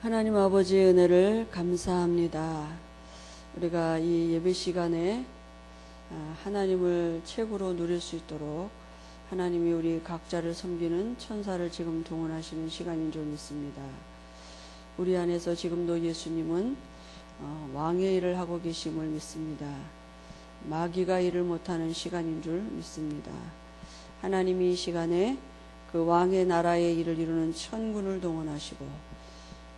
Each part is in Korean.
하나님 아버지의 은혜를 감사합니다. 우리가 이 예배 시간에 하나님을 최고로 누릴 수 있도록 하나님이 우리 각자를 섬기는 천사를 지금 동원하시는 시간인 줄 믿습니다. 우리 안에서 지금도 예수님은 왕의 일을 하고 계심을 믿습니다. 마귀가 일을 못하는 시간인 줄 믿습니다. 하나님이 이 시간에 그 왕의 나라의 일을 이루는 천군을 동원하시고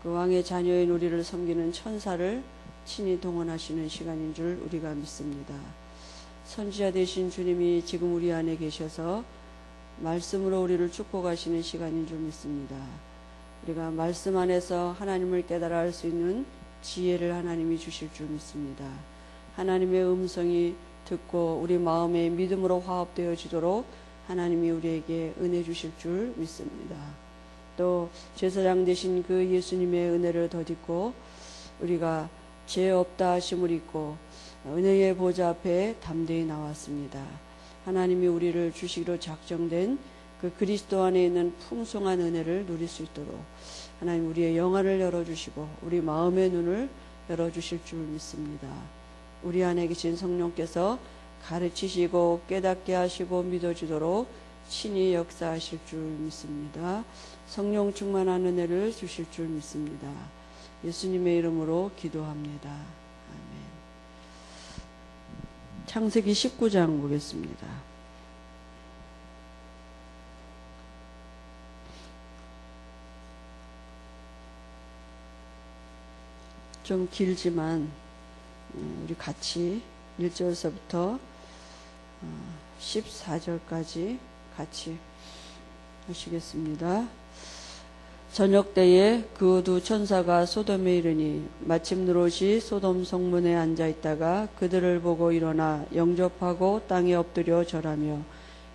그 왕의 자녀인 우리를 섬기는 천사를 친히 동원하시는 시간인 줄 우리가 믿습니다. 선지자 되신 주님이 지금 우리 안에 계셔서 말씀으로 우리를 축복하시는 시간인 줄 믿습니다. 우리가 말씀 안에서 하나님을 깨달아 알 수 있는 지혜를 하나님이 주실 줄 믿습니다. 하나님의 음성이 듣고 우리 마음에 믿음으로 화합되어지도록 하나님이 우리에게 은혜 주실 줄 믿습니다. 또 제사장 되신 그 예수님의 은혜를 덧입고 우리가 죄 없다 하심을 입고 은혜의 보좌 앞에 담대히 나왔습니다. 하나님이 우리를 주시기로 작정된 그 그리스도 안에 있는 풍성한 은혜를 누릴 수 있도록 하나님 우리의 영안을 열어주시고 우리 마음의 눈을 열어주실 줄 믿습니다. 우리 안에 계신 성령께서 가르치시고 깨닫게 하시고 믿어지도록 친히 역사하실 줄 믿습니다. 성령 충만한 은혜를 주실 줄 믿습니다. 예수님의 이름으로 기도합니다. 아멘. 창세기 19장 보겠습니다. 좀 길지만 우리 같이 1절서부터 14절까지 같이 하시겠습니다. 저녁 때에 그 두 천사가 소돔에 이르니 마침 롯이 소돔 성문에 앉아 있다가 그들을 보고 일어나 영접하고 땅에 엎드려 절하며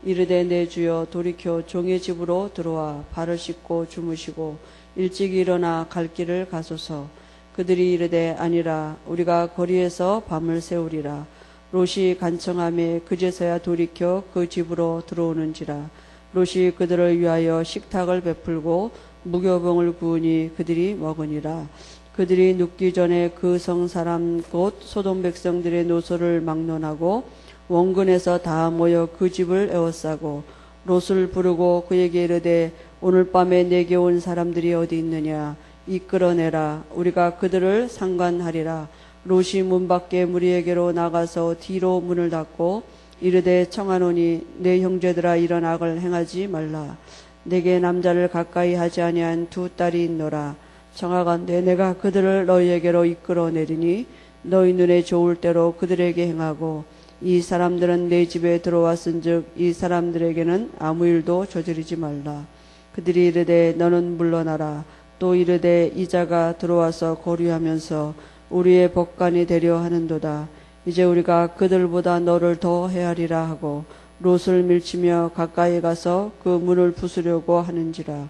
이르되 내 주여 돌이켜 종의 집으로 들어와 발을 씻고 주무시고 일찍 일어나 갈 길을 가소서. 그들이 이르되 아니라 우리가 거리에서 밤을 새우리라. 롯이 간청하며 그제서야 돌이켜 그 집으로 들어오는지라. 롯이 그들을 위하여 식탁을 베풀고 무교병을 구우니 그들이 먹으니라. 그들이 눕기 전에 그 성 사람 곧 소돔 백성들의 노소를 막론하고 원근에서 다 모여 그 집을 에워싸고 롯을 부르고 그에게 이르되 오늘 밤에 내게 온 사람들이 어디 있느냐 이끌어내라. 우리가 그들을 상관하리라. 롯이 문 밖에 무리에게로 나가서 뒤로 문을 닫고 이르되 청하노니 내 형제들아 이런 악을 행하지 말라. 내게 남자를 가까이 하지 아니한 두 딸이 있노라. 청하건대 내가 그들을 너희에게로 이끌어내리니 너희 눈에 좋을 대로 그들에게 행하고 이 사람들은 내 집에 들어왔은즉 이 사람들에게는 아무 일도 저지르지 말라. 그들이 이르되 너는 물러나라. 또 이르되 이자가 들어와서 거류하면서 우리의 법관이 되려 하는도다. 이제 우리가 그들보다 너를 더 헤아리라 하고 롯을 밀치며 가까이 가서 그 문을 부수려고 하는지라.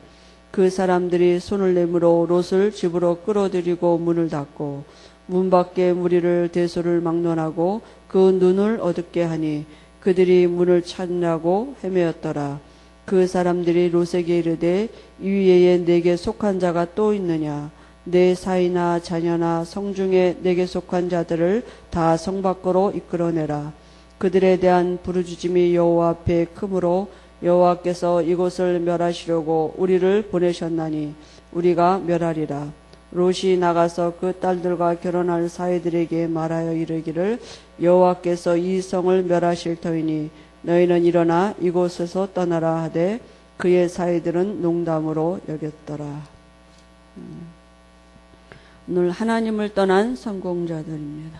그 사람들이 손을 내밀어 롯을 집으로 끌어들이고 문을 닫고 문 밖에 무리를 대소를 막론하고 그 눈을 어둡게 하니 그들이 문을 찾으려고 헤매었더라. 그 사람들이 롯에게 이르되 이 위에 내게 속한 자가 또 있느냐. 내 사이나 자녀나 성중에 내게 속한 자들을 다 성 밖으로 이끌어내라. 그들에 대한 부르짖음이 여호와 앞에 크므로 여호와께서 이곳을 멸하시려고 우리를 보내셨나니 우리가 멸하리라. 롯이 나가서 그 딸들과 결혼할 사이들에게 말하여 이르기를 여호와께서 이 성을 멸하실 터이니 너희는 일어나 이곳에서 떠나라 하되 그의 사이들은 농담으로 여겼더라. 오늘 하나님을 떠난 성공자들입니다.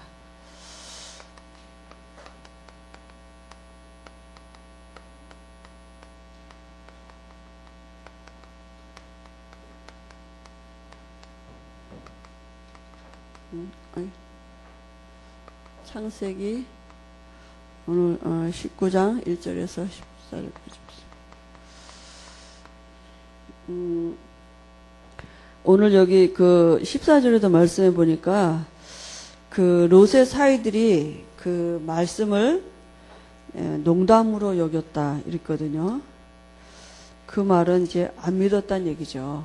창세기 오늘 19장 1절에서 14절까지 오늘 여기 그 14절에도 말씀해 보니까 그 롯의 사이들이 그 말씀을 농담으로 여겼다 이랬거든요. 그 말은 이제 안 믿었다는 얘기죠.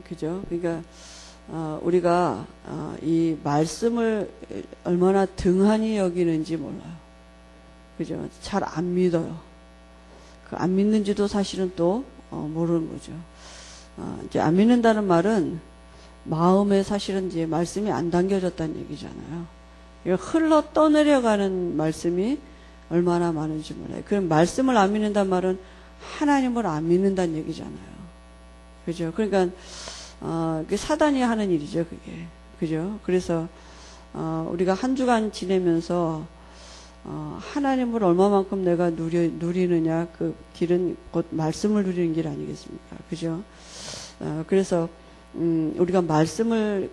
그죠? 그러니까 우리가 이 말씀을 얼마나 등한히 여기는지 몰라요. 그죠? 잘 안 믿어요. 그 안 믿는지도 사실은 또 모르는 거죠. 이제 안 믿는다는 말은 마음에 사실은 이제 말씀이 안 담겨졌다는 얘기잖아요. 흘러 떠내려가는 말씀이 얼마나 많은지 몰라요. 그럼 말씀을 안 믿는다는 말은 하나님을 안 믿는다는 얘기잖아요. 그죠? 그러니까 그게 사단이 하는 일이죠, 그게. 그죠? 그래서 우리가 한 주간 지내면서 하나님을 얼마만큼 내가 누리느냐, 그 길은 곧 말씀을 누리는 길 아니겠습니까? 그죠? 그래서 우리가 말씀을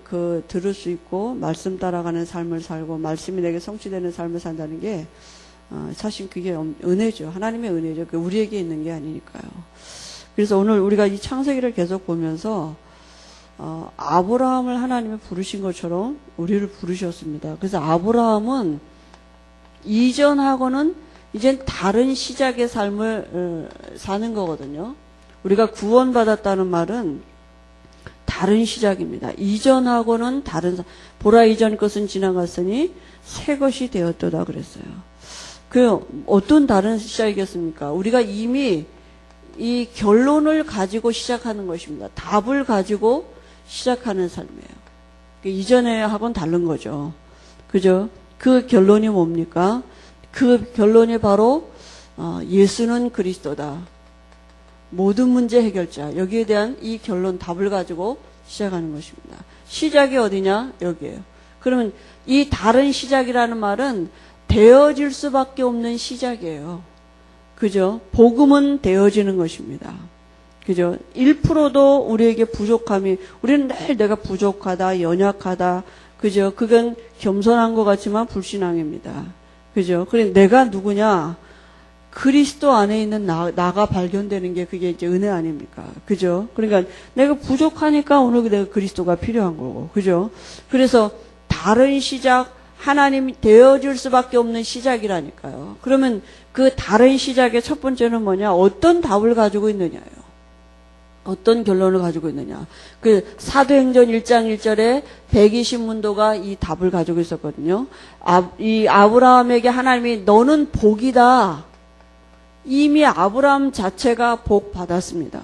들을 수 있고 말씀 따라가는 삶을 살고 말씀이 내게 성취되는 삶을 산다는 게 사실 그게 은혜죠. 하나님의 은혜죠. 그 우리에게 있는 게 아니니까요. 그래서 오늘 우리가 이 창세기를 계속 보면서 아브라함을 하나님이 부르신 것처럼 우리를 부르셨습니다. 그래서 아브라함은 이전하고는 이젠 다른 시작의 삶을 사는 거거든요. 우리가 구원받았다는 말은 다른 시작입니다. 이전하고는 다른, 보라 이전 것은 지나갔으니 새 것이 되었도다 그랬어요. 그 어떤 다른 시작이겠습니까? 우리가 이미 이 결론을 가지고 시작하는 것입니다. 답을 가지고 시작하는 삶이에요. 이전에 하고는 다른 거죠. 그죠? 그 결론이 뭡니까? 그 결론이 바로 예수는 그리스도다. 모든 문제 해결자. 여기에 대한 이 결론, 답을 가지고 시작하는 것입니다. 시작이 어디냐? 여기에요. 그러면 이 다른 시작이라는 말은 되어질 수밖에 없는 시작이에요. 그죠? 복음은 되어지는 것입니다. 그죠? 1%도 우리에게 부족함이, 우리는 늘 내가 부족하다, 연약하다, 그죠? 그건 겸손한 것 같지만 불신앙입니다. 그죠? 그래, 내가 누구냐? 그리스도 안에 있는 나가 발견되는 게 그게 이제 은혜 아닙니까? 그죠? 그러니까 내가 부족하니까 오늘 내가 그리스도가 필요한 거고. 그죠? 그래서 다른 시작, 하나님이 되어질 수밖에 없는 시작이라니까요. 그러면 그 다른 시작의 첫 번째는 뭐냐? 어떤 답을 가지고 있느냐예요. 어떤 결론을 가지고 있느냐. 그 사도행전 1장 1절에 120문도가 이 답을 가지고 있었거든요. 이 아브라함에게 하나님이 너는 복이다. 이미 아브라함 자체가 복 받았습니다.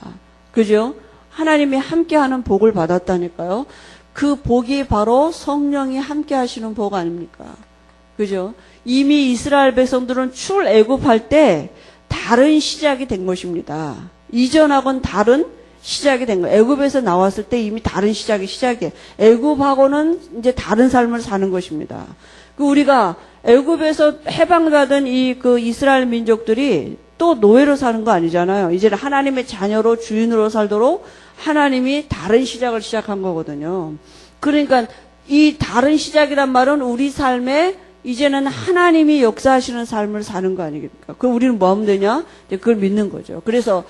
그죠? 하나님이 함께하는 복을 받았다니까요. 그 복이 바로 성령이 함께 하시는 복 아닙니까? 그죠? 이미 이스라엘 백성들은 출애굽할 때 다른 시작이 된 것입니다. 이전하고는 다른 시작이 된 거예요. 애굽에서 나왔을 때 이미 다른 시작이에요. 애굽하고는 이제 다른 삶을 사는 것입니다. 우리가 애굽에서 해방받은 그 이스라엘 민족들이 또 노예로 사는 거 아니잖아요. 이제는 하나님의 자녀로 주인으로 살도록 하나님이 다른 시작을 시작한 거거든요. 그러니까 이 다른 시작이란 말은 우리 삶에 이제는 하나님이 역사하시는 삶을 사는 거 아니겠습니까? 그럼 우리는 뭐 하면 되냐? 그걸 믿는 거죠. 그래서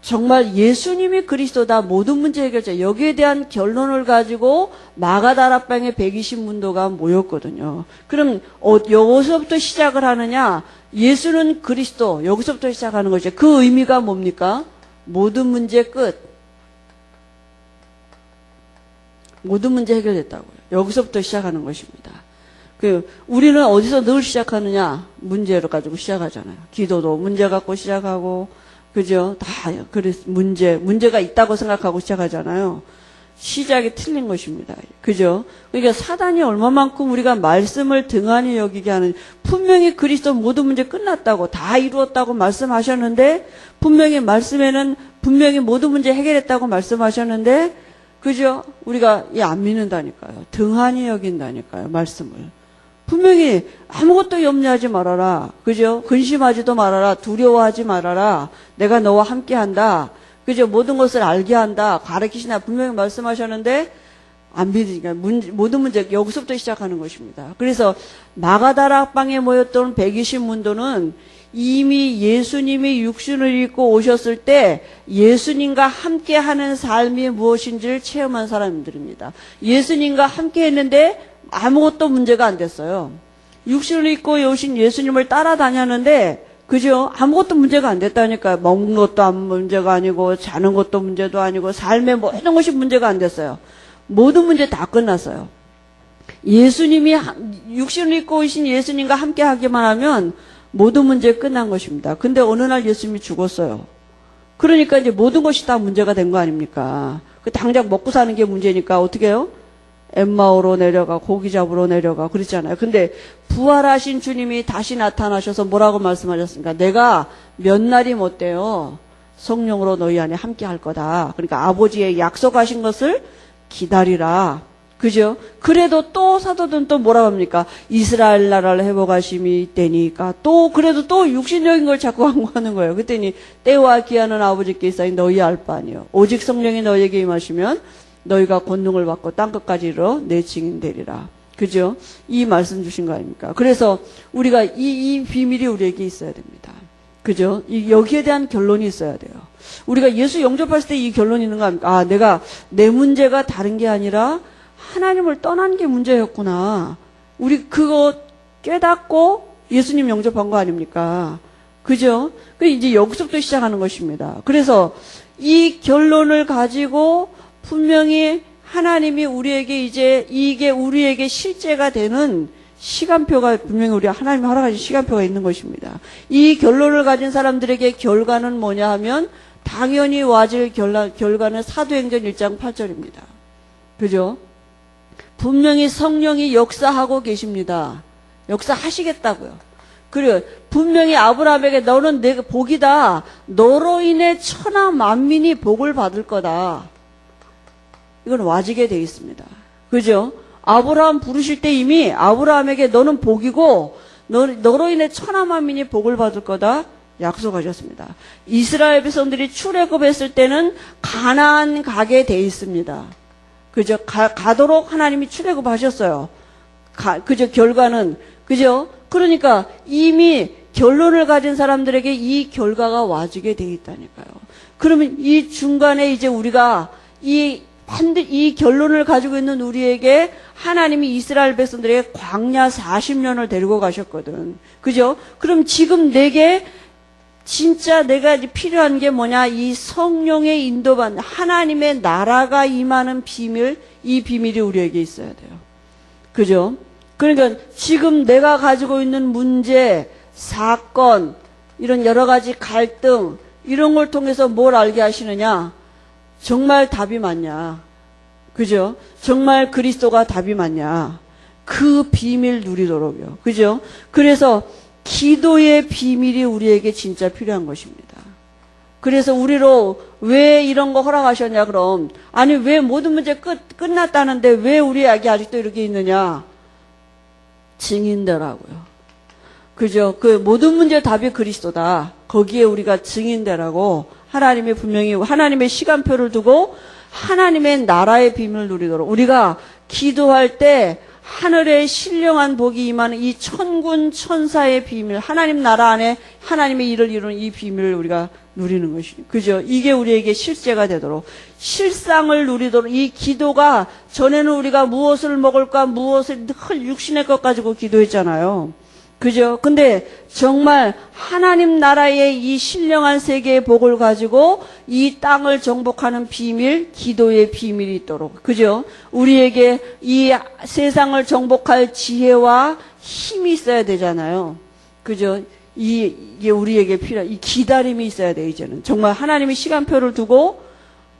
정말 예수님이 그리스도다, 모든 문제 해결자, 여기에 대한 결론을 가지고 마가다락방에 120문도가 모였거든요. 그럼 여기서부터 시작을 하느냐? 예수는 그리스도, 여기서부터 시작하는 거죠. 그 의미가 뭡니까? 모든 문제 끝. 모든 문제 해결됐다고요. 여기서부터 시작하는 것입니다. 우리는 어디서 늘 시작하느냐? 문제를 가지고 시작하잖아요. 기도도 문제 갖고 시작하고, 그죠? 다, 문제가 있다고 생각하고 시작하잖아요. 시작이 틀린 것입니다. 그죠? 그러니까 사단이 얼마만큼 우리가 말씀을 등한히 여기게 하는, 분명히 그리스도 모든 문제 끝났다고, 다 이루었다고 말씀하셨는데, 분명히 말씀에는 분명히 모든 문제 해결했다고 말씀하셨는데, 그죠? 우리가 안 믿는다니까요. 등한히 여긴다니까요. 말씀을. 분명히 아무것도 염려하지 말아라. 그죠? 근심하지도 말아라. 두려워하지 말아라. 내가 너와 함께한다. 그죠? 모든 것을 알게 한다. 가르치시나 분명히 말씀하셨는데 안 믿으니까 모든 문제 여기서부터 시작하는 것입니다. 그래서 마가다락방에 모였던 120문도는 이미 예수님이 육신을 입고 오셨을 때 예수님과 함께하는 삶이 무엇인지를 체험한 사람들입니다. 예수님과 함께 했는데 아무것도 문제가 안 됐어요. 육신을 입고 오신 예수님을 따라다녔는데 그죠? 아무것도 문제가 안 됐다니까요. 먹는 것도 문제가 아니고, 자는 것도 문제도 아니고, 삶의 모든 것이 문제가 안 됐어요. 모든 문제 다 끝났어요. 예수님이, 육신을 입고 오신 예수님과 함께 하기만 하면 모든 문제 끝난 것입니다. 근데 어느 날 예수님이 죽었어요. 그러니까 이제 모든 것이 다 문제가 된 거 아닙니까? 당장 먹고 사는 게 문제니까 어떻게 해요? 엠마오로 내려가, 고기 잡으러 내려가, 그랬잖아요. 근데 부활하신 주님이 다시 나타나셔서 뭐라고 말씀하셨습니까? 내가 몇 날이 못 돼요. 성령으로 너희 안에 함께 할 거다. 그러니까 아버지의 약속하신 것을 기다리라. 그죠? 그래도 또 사도들은 또 뭐라고 합니까? 이스라엘 나라를 회복하심이 있다니까 또 그래도 또 육신적인 걸 자꾸 강구하는 거예요. 그랬더니 때와 기한은 아버지께 있사니 너희 알 바 아니요. 오직 성령이 너희에게 임하시면 너희가 권능을 받고 땅끝까지 이르러 내 증인 되리라. 그죠? 이 말씀 주신 거 아닙니까? 그래서 우리가 이 비밀이 우리에게 있어야 됩니다. 그죠? 여기에 대한 결론이 있어야 돼요. 우리가 예수 영접했을 때 이 결론이 있는 거 아닙니까? 아, 내가 내 문제가 다른 게 아니라 하나님을 떠난 게 문제였구나. 우리 그거 깨닫고 예수님 영접한 거 아닙니까? 그죠? 이제 여기서부터 시작하는 것입니다. 그래서 이 결론을 가지고 분명히 하나님이 우리에게 이제 이게 우리에게 실제가 되는 시간표가 분명히 우리 하나님이 허락하신 시간표가 있는 것입니다. 이 결론을 가진 사람들에게 결과는 뭐냐 하면 당연히 와질 결과는 사도행전 1장 8절입니다. 그죠? 분명히 성령이 역사하고 계십니다. 역사하시겠다고요. 그리고 분명히 아브라함에게 너는 내 복이다. 너로 인해 천하 만민이 복을 받을 거다. 이건 와지게 되어 있습니다. 그죠? 아브라함 부르실 때 이미 아브라함에게 너는 복이고 너로 인해 천하 만민이 복을 받을 거다 약속하셨습니다. 이스라엘 백성들이 출애굽했을 때는 가나안 가게 돼 있습니다. 그죠? 가도록 하나님이 출애굽하셨어요. 그죠? 결과는 그죠? 그러니까 이미 결론을 가진 사람들에게 이 결과가 와지게 돼 있다니까요. 그러면 이 중간에 이제 우리가 이 결론을 가지고 있는 우리에게 하나님이 이스라엘 백성들에게 광야 40년을 데리고 가셨거든. 그죠? 그럼 지금 내게 진짜 내가 필요한 게 뭐냐? 이 성령의 인도받는 하나님의 나라가 임하는 비밀, 이 비밀이 우리에게 있어야 돼요. 그죠? 그러니까 지금 내가 가지고 있는 문제, 사건, 이런 여러 가지 갈등, 이런 걸 통해서 뭘 알게 하시느냐? 정말 답이 맞냐? 그죠? 정말 그리스도가 답이 맞냐? 그 비밀 누리도록요. 그죠? 그래서 기도의 비밀이 우리에게 진짜 필요한 것입니다. 그래서 우리로 왜 이런 거 허락하셨냐 그럼? 아니 왜 모든 문제 끝났다는데 왜 우리에게 아직도 이렇게 있느냐? 증인되라고요. 그죠? 그 모든 문제의 답이 그리스도다. 거기에 우리가 증인되라고 하나님이 분명히 하나님의 시간표를 두고 하나님의 나라의 비밀을 누리도록 우리가 기도할 때 하늘의 신령한 복이 임하는 이 천군 천사의 비밀, 하나님 나라 안에 하나님의 일을 이루는 이 비밀을 우리가 누리는 것이죠. 그죠? 이게 우리에게 실제가 되도록, 실상을 누리도록, 이 기도가, 전에는 우리가 무엇을 먹을까, 무엇을 늘 육신의 것 가지고 기도했잖아요. 그죠? 근데 정말 하나님 나라의 이 신령한 세계의 복을 가지고 이 땅을 정복하는 비밀, 기도의 비밀이 있도록. 그죠? 우리에게 이 세상을 정복할 지혜와 힘이 있어야 되잖아요. 그죠? 이게 우리에게 필요한, 이 기다림이 있어야 돼, 이제는. 정말 하나님이 시간표를 두고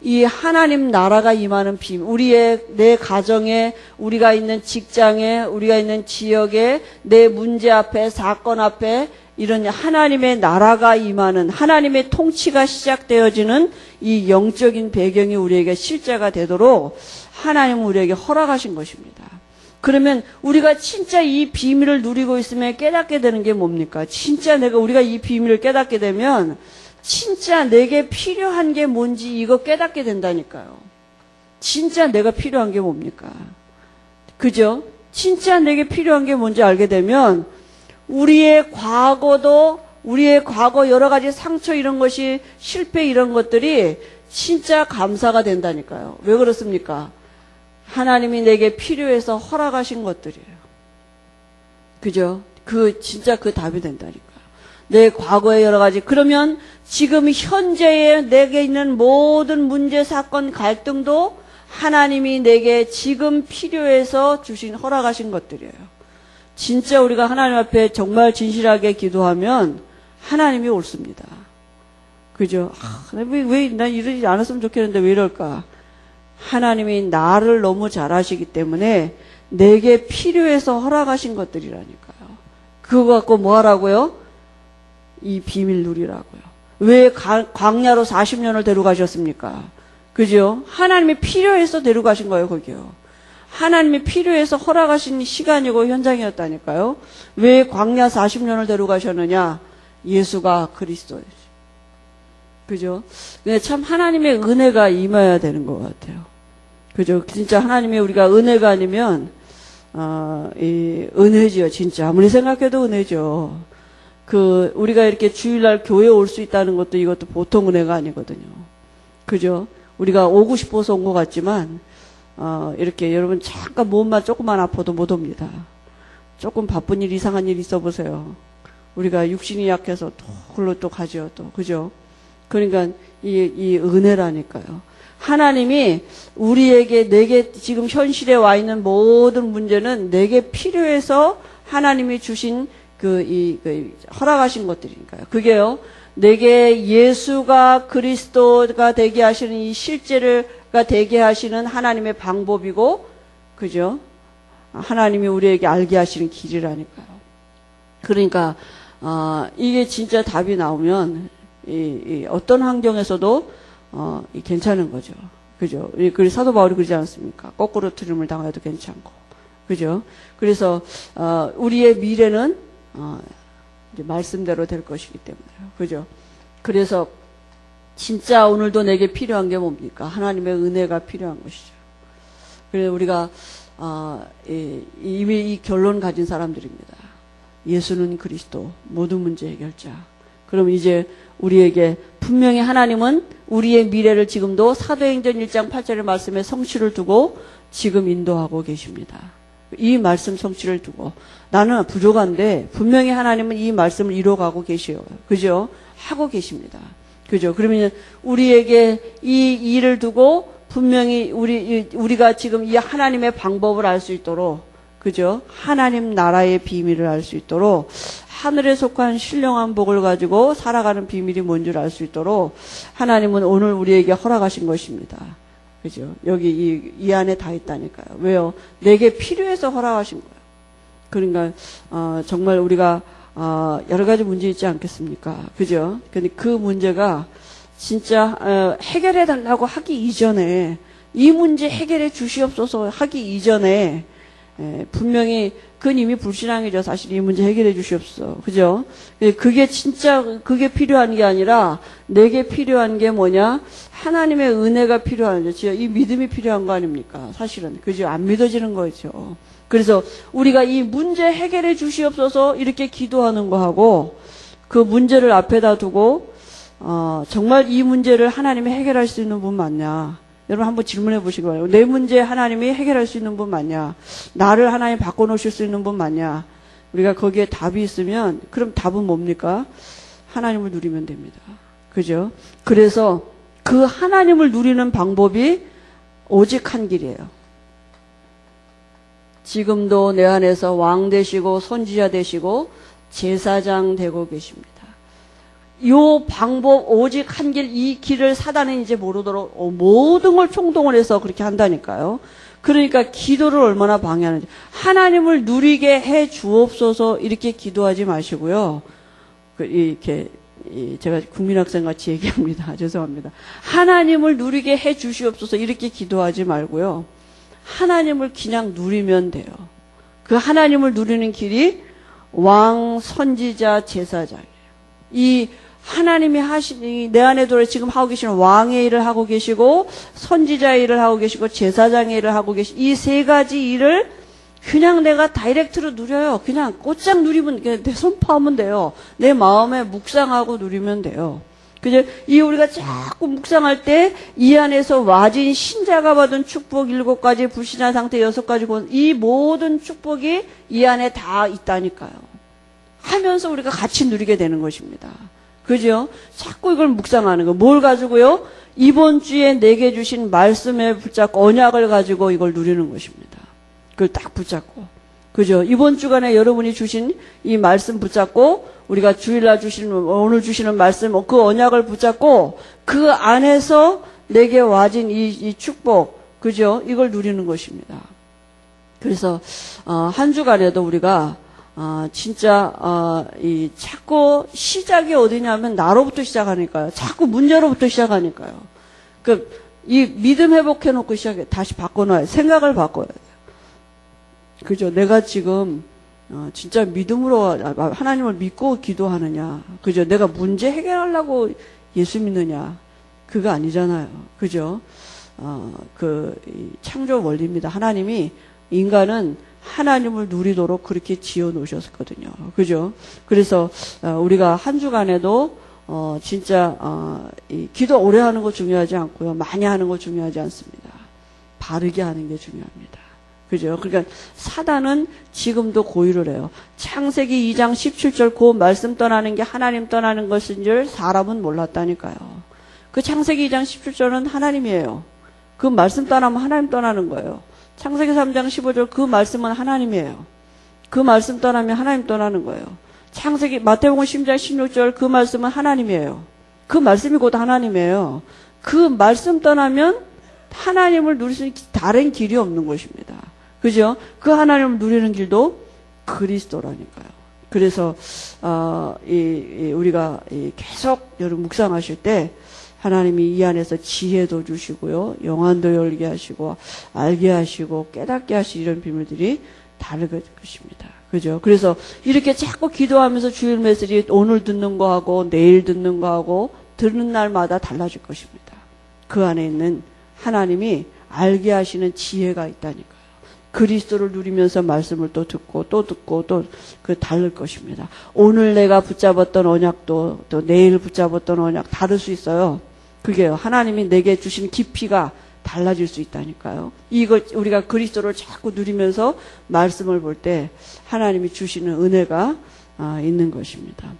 이 하나님 나라가 임하는 비밀, 내 가정에, 우리가 있는 직장에, 우리가 있는 지역에, 내 문제 앞에, 사건 앞에, 이런 하나님의 나라가 임하는, 하나님의 통치가 시작되어지는 이 영적인 배경이 우리에게 실제가 되도록 하나님은 우리에게 허락하신 것입니다. 그러면 우리가 진짜 이 비밀을 누리고 있으면 깨닫게 되는 게 뭡니까? 진짜 우리가 이 비밀을 깨닫게 되면 진짜 내게 필요한 게 뭔지 이거 깨닫게 된다니까요. 진짜 내가 필요한 게 뭡니까? 그죠? 진짜 내게 필요한 게 뭔지 알게 되면 우리의 과거 여러 가지 상처 이런 것이 실패 이런 것들이 진짜 감사가 된다니까요. 왜 그렇습니까? 하나님이 내게 필요해서 허락하신 것들이에요. 그죠? 진짜 그 답이 된다니까요. 내 과거의 여러 가지. 그러면 지금 현재에 내게 있는 모든 문제, 사건, 갈등도 하나님이 내게 지금 필요해서 주신, 허락하신 것들이에요. 진짜 우리가 하나님 앞에 정말 진실하게 기도하면 하나님이 옳습니다. 그죠? 왜 난 이러지 않았으면 좋겠는데 왜 이럴까? 하나님이 나를 너무 잘 아시기 때문에 내게 필요해서 허락하신 것들이라니까요. 그거 갖고 뭐 하라고요? 이 비밀 누리라고요. 왜 광야로 40년을 데려가셨습니까? 그죠? 하나님이 필요해서 데려가신 거예요, 거기요. 하나님이 필요해서 허락하신 시간이고 현장이었다니까요. 왜 광야 40년을 데려가셨느냐? 예수가 그리스도예요. 그죠? 근데 참 하나님의 은혜가 임해야 되는 것 같아요. 그죠? 진짜 하나님의 우리가 은혜가 아니면, 이 은혜지요, 진짜. 아무리 생각해도 은혜죠. 우리가 이렇게 주일날 교회에 올 수 있다는 것도 이것도 보통 은혜가 아니거든요. 그죠? 우리가 오고 싶어서 온 것 같지만, 이렇게 여러분 잠깐 몸만 조금만 아파도 못 옵니다. 조금 바쁜 일, 이상한 일 있어 보세요. 우리가 육신이 약해서 홀로 또 가죠, 또. 그죠? 그러니까 이 은혜라니까요. 하나님이 우리에게, 내게 지금 현실에 와 있는 모든 문제는 내게 필요해서 하나님이 주신 허락하신 것들이니까요. 그게요, 내게 예수가 그리스도가 되게 하시는 이 실제가 되게 하시는 하나님의 방법이고, 그죠? 하나님이 우리에게 알게 하시는 길이라니까요. 그러니까, 이게 진짜 답이 나오면, 어떤 환경에서도, 괜찮은 거죠. 그죠? 그 사도 바울이 그러지 않습니까? 거꾸로 트림을 당해도 괜찮고. 그죠? 그래서, 우리의 미래는, 이제 말씀대로 될 것이기 때문에요. 그죠? 그래서, 진짜 오늘도 내게 필요한 게 뭡니까? 하나님의 은혜가 필요한 것이죠. 그래서 우리가, 이미 이 결론 가진 사람들입니다. 예수는 그리스도, 모든 문제 해결자. 그럼 이제 우리에게 분명히 하나님은 우리의 미래를 지금도 사도행전 1장 8절의 말씀에 성취를 두고 지금 인도하고 계십니다. 이 말씀 성취를 두고 나는 부족한데 분명히 하나님은 이 말씀을 이뤄가고 계셔요. 그죠? 하고 계십니다. 그죠? 그러면 우리에게 이 일을 두고 분명히 우리가 지금 이 하나님의 방법을 알 수 있도록, 그죠? 하나님 나라의 비밀을 알 수 있도록, 하늘에 속한 신령한 복을 가지고 살아가는 비밀이 뭔 줄 알 수 있도록 하나님은 오늘 우리에게 허락하신 것입니다. 그죠? 여기 이 안에 다 있다니까요. 왜요? 내게 필요해서 허락하신 거예요. 그러니까 정말 우리가 여러 가지 문제 있지 않겠습니까? 그죠? 근데 그 문제가 진짜 해결해 달라고 하기 이전에, 이 문제 해결해 주시옵소서 하기 이전에 분명히 그건 이미 불신앙이죠. 사실 이 문제 해결해 주시옵소서. 그죠? 그게 진짜 그게 필요한 게 아니라 내게 필요한 게 뭐냐? 하나님의 은혜가 필요한 거죠. 이 믿음이 필요한 거 아닙니까? 사실은. 그죠? 안 믿어지는 거죠. 그래서 우리가 이 문제 해결해 주시옵소서 이렇게 기도하는 거하고 그 문제를 앞에다 두고 정말 이 문제를 하나님이 해결할 수 있는 분 맞냐? 여러분 한번 질문해 보시기 바라요. 내 문제 하나님이 해결할 수 있는 분 맞냐? 나를 하나님 바꿔놓으실 수 있는 분 맞냐? 우리가 거기에 답이 있으면 그럼 답은 뭡니까? 하나님을 누리면 됩니다. 그죠? 그래서 그 하나님을 누리는 방법이 오직 한 길이에요. 지금도 내 안에서 왕 되시고 선지자 되시고 제사장 되고 계십니다. 요 방법 오직 한 길, 이 길을 사단은 이제 모르도록 모든 걸 총동원 해서 그렇게 한다니까요. 그러니까 기도를 얼마나 방해하는지. 하나님을 누리게 해 주옵소서 이렇게 기도하지 마시고요. 제가 국민학생 같이 얘기합니다. 죄송합니다. 하나님을 누리게 해 주시옵소서 이렇게 기도하지 말고요. 하나님을 그냥 누리면 돼요. 그 하나님을 누리는 길이 왕, 선지자, 제사장이에요. 이 하나님이 내 안에 들어 지금 하고 계시는 왕의 일을 하고 계시고 선지자의 일을 하고 계시고 제사장의 일을 하고 이 세 가지 일을 그냥 내가 다이렉트로 누려요. 그냥 곧장 누리면, 내 선포하면 돼요. 내 마음에 묵상하고 누리면 돼요. 그죠? 우리가 자꾸 묵상할 때 이 안에서 와진 신자가 받은 축복 7가지, 불신한 상태 6가지, 이 모든 축복이 이 안에 다 있다니까요. 하면서 우리가 같이 누리게 되는 것입니다. 그죠? 자꾸 이걸 묵상하는 거. 뭘 가지고요? 이번 주에 내게 주신 말씀에 붙잡고 언약을 가지고 이걸 누리는 것입니다. 그걸 딱 붙잡고. 그죠? 이번 주간에 여러분이 주신 이 말씀 붙잡고 우리가 주일날 주시는 오늘 주시는 말씀 그 언약을 붙잡고 그 안에서 내게 와진 이 축복 그죠? 이걸 누리는 것입니다. 그래서 한 주간에도 우리가 진짜 이 자꾸 시작이 어디냐면 나로부터 시작하니까요. 자꾸 문제로부터 시작하니까요. 이 믿음 회복해 놓고 시작해 다시 바꿔놔야 생각을 바꿔야 돼요. 그죠? 내가 지금 진짜 믿음으로 하나님을 믿고 기도하느냐? 그죠? 내가 문제 해결하려고 예수 믿느냐? 그거 아니잖아요. 그죠? 이 창조 원리입니다. 하나님이 인간은 하나님을 누리도록 그렇게 지어 놓으셨거든요. 그죠? 그래서 우리가 한 주간에도 진짜 이 기도 오래 하는 거 중요하지 않고요. 많이 하는 거 중요하지 않습니다. 바르게 하는 게 중요합니다. 그죠? 그러니까 사단은 지금도 고의를 해요. 창세기 2장 17절 그 말씀 떠나는 게 하나님 떠나는 것인 줄 사람은 몰랐다니까요. 그 창세기 2장 17절은 하나님이에요. 그 말씀 떠나면 하나님 떠나는 거예요. 창세기 3장 15절 그 말씀은 하나님이에요. 그 말씀 떠나면 하나님 떠나는 거예요. 마태복음 10장 16절 그 말씀은 하나님이에요. 그 말씀이 곧 하나님이에요. 그 말씀 떠나면 하나님을 누릴 수 있는 다른 길이 없는 것입니다. 그죠? 그 하나님을 누리는 길도 그리스도라니까요. 그래서 우리가 계속 여러분 묵상하실 때 하나님이 이 안에서 지혜도 주시고요. 영안도 열게 하시고 알게 하시고 깨닫게 하시는 이런 비밀들이 다를 것입니다. 그죠? 그래서 이렇게 자꾸 기도하면서 주일 메시지 오늘 듣는 거하고 내일 듣는 거하고 듣는 날마다 달라질 것입니다. 그 안에 있는 하나님이 알게 하시는 지혜가 있다니까요. 그리스도를 누리면서 말씀을 또 듣고 그 다를 것입니다. 오늘 내가 붙잡았던 언약도 또 내일 붙잡았던 언약 다를 수 있어요. 그게요. 하나님이 내게 주신 깊이가 달라질 수 있다니까요. 이거 우리가 그리스도를 자꾸 누리면서 말씀을 볼 때 하나님이 주시는 은혜가 있는 것입니다.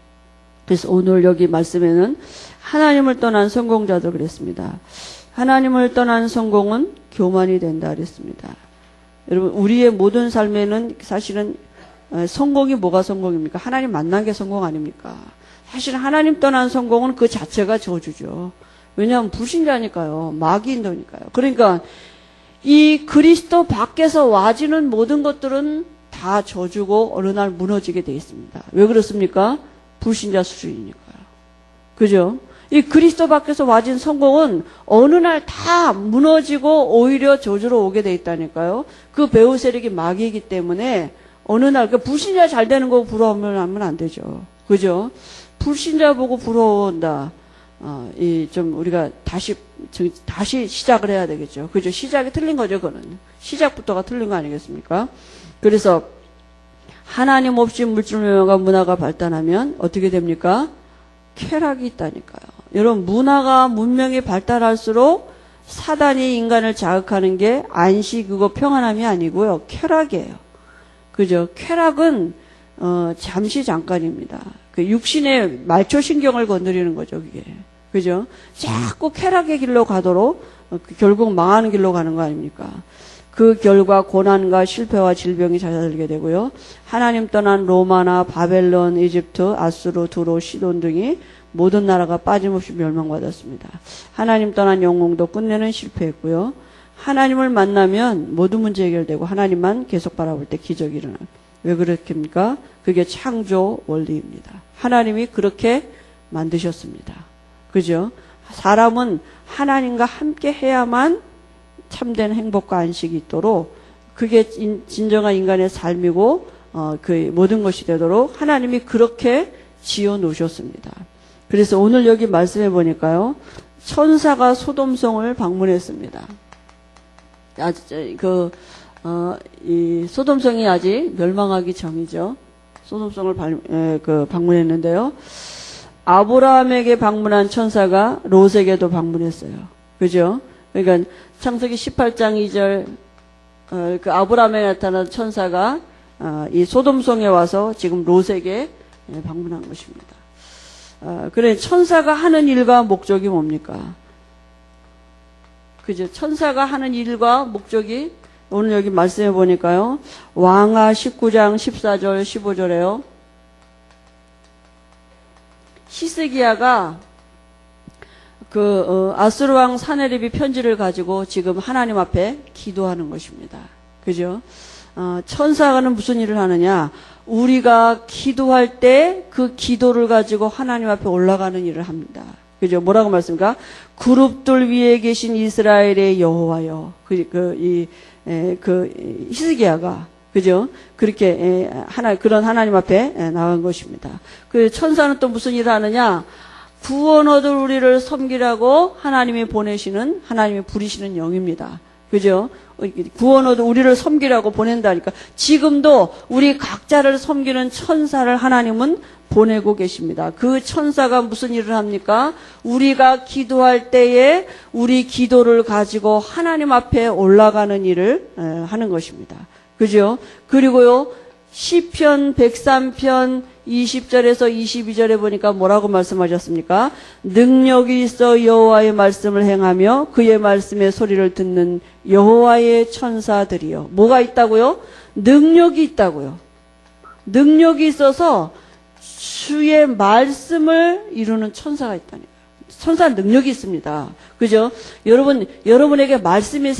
그래서 오늘 여기 말씀에는 하나님을 떠난 성공자들 그랬습니다. 하나님을 떠난 성공은 교만이 된다 그랬습니다. 여러분 우리의 모든 삶에는 사실은 성공이 뭐가 성공입니까? 하나님 만난 게 성공 아닙니까? 사실 하나님 떠난 성공은 그 자체가 저주죠. 왜냐하면 불신자니까요. 마귀인도니까요. 그러니까 이 그리스도 밖에서 와지는 모든 것들은 다 저주고 어느 날 무너지게 되어 있습니다. 왜 그렇습니까? 불신자 수준이니까요. 그죠? 이 그리스도 밖에서 와진 성공은 어느 날 다 무너지고 오히려 저주로 오게 돼 있다니까요. 그 배후 세력이 마귀이기 때문에 어느 날 그 불신자 잘 되는 거 부러워하면 안 되죠. 그죠? 불신자 보고 부러워한다. 좀 우리가 다시 시작을 해야 되겠죠. 그죠? 시작이 틀린 거죠, 그거는. 시작부터가 틀린 거 아니겠습니까? 그래서 하나님 없이 물질명예가 문화가 발달하면 어떻게 됩니까? 쾌락이 있다니까요. 여러분 문화가 문명이 발달할수록 사단이 인간을 자극하는 게 안식이고 평안함이 아니고요. 쾌락이에요. 그죠? 쾌락은 잠시 잠깐입니다. 그 육신의 말초신경을 건드리는 거죠, 그게. 그죠? 자꾸 쾌락의 길로 가도록 결국 망하는 길로 가는 거 아닙니까? 그 결과 고난과 실패와 질병이 잦아들게 되고요. 하나님 떠난 로마나 바벨론, 이집트, 아수르, 두로, 시돈 등이 모든 나라가 빠짐없이 멸망받았습니다. 하나님 떠난 영웅도 끝내는 실패했고요. 하나님을 만나면 모든 문제 해결되고 하나님만 계속 바라볼 때 기적이 일어나요. 왜 그렇습니까? 그게 창조 원리입니다. 하나님이 그렇게 만드셨습니다. 그죠? 사람은 하나님과 함께 해야만 참된 행복과 안식이 있도록 그게 진정한 인간의 삶이고 그 모든 것이 되도록 하나님이 그렇게 지어 놓으셨습니다. 그래서 오늘 여기 말씀해 보니까요. 천사가 소돔성을 방문했습니다. 이 소돔성이 아직 멸망하기 전이죠. 소돔성을 방문했는데요. 아브라함에게 방문한 천사가 롯에게도 방문했어요. 그죠? 그러니까 창세기 18장 2절 그 아브라함에 나타난 천사가 이 소돔성에 와서 지금 롯에게 방문한 것입니다. 그래, 천사가 하는 일과 목적이 뭡니까? 그죠? 천사가 하는 일과 목적이 오늘 여기 말씀해 보니까요. 왕하 19장 14절 15절에요. 히스기야가 아수르 왕 사네립이 편지를 가지고 지금 하나님 앞에 기도하는 것입니다. 그죠? 천사가는 무슨 일을 하느냐? 우리가 기도할 때 그 기도를 가지고 하나님 앞에 올라가는 일을 합니다. 그죠? 뭐라고 말씀입니까? 그룹들 위에 계신 이스라엘의 여호와여. 히스기야가 그죠? 그렇게 그런 하나님 앞에 나간 것입니다. 그 천사는 또 무슨 일을 하느냐? 구원 얻을 우리를 섬기라고 하나님이 보내시는, 하나님이 부리시는 영입니다. 그죠? 구원 얻을 우리를 섬기라고 보낸다니까. 지금도 우리 각자를 섬기는 천사를 하나님은 보내고 계십니다. 그 천사가 무슨 일을 합니까? 우리가 기도할 때에 우리 기도를 가지고 하나님 앞에 올라가는 일을 하는 것입니다. 그죠? 그리고요, 시편 103편 20절에서 22절에 보니까 뭐라고 말씀하셨습니까? 능력이 있어 여호와의 말씀을 행하며 그의 말씀의 소리를 듣는 여호와의 천사들이요. 뭐가 있다고요? 능력이 있다고요. 능력이 있어서 주의 말씀을 이루는 천사가 있다니까요. 천사는 능력이 있습니다. 그죠? 여러분에게 말씀이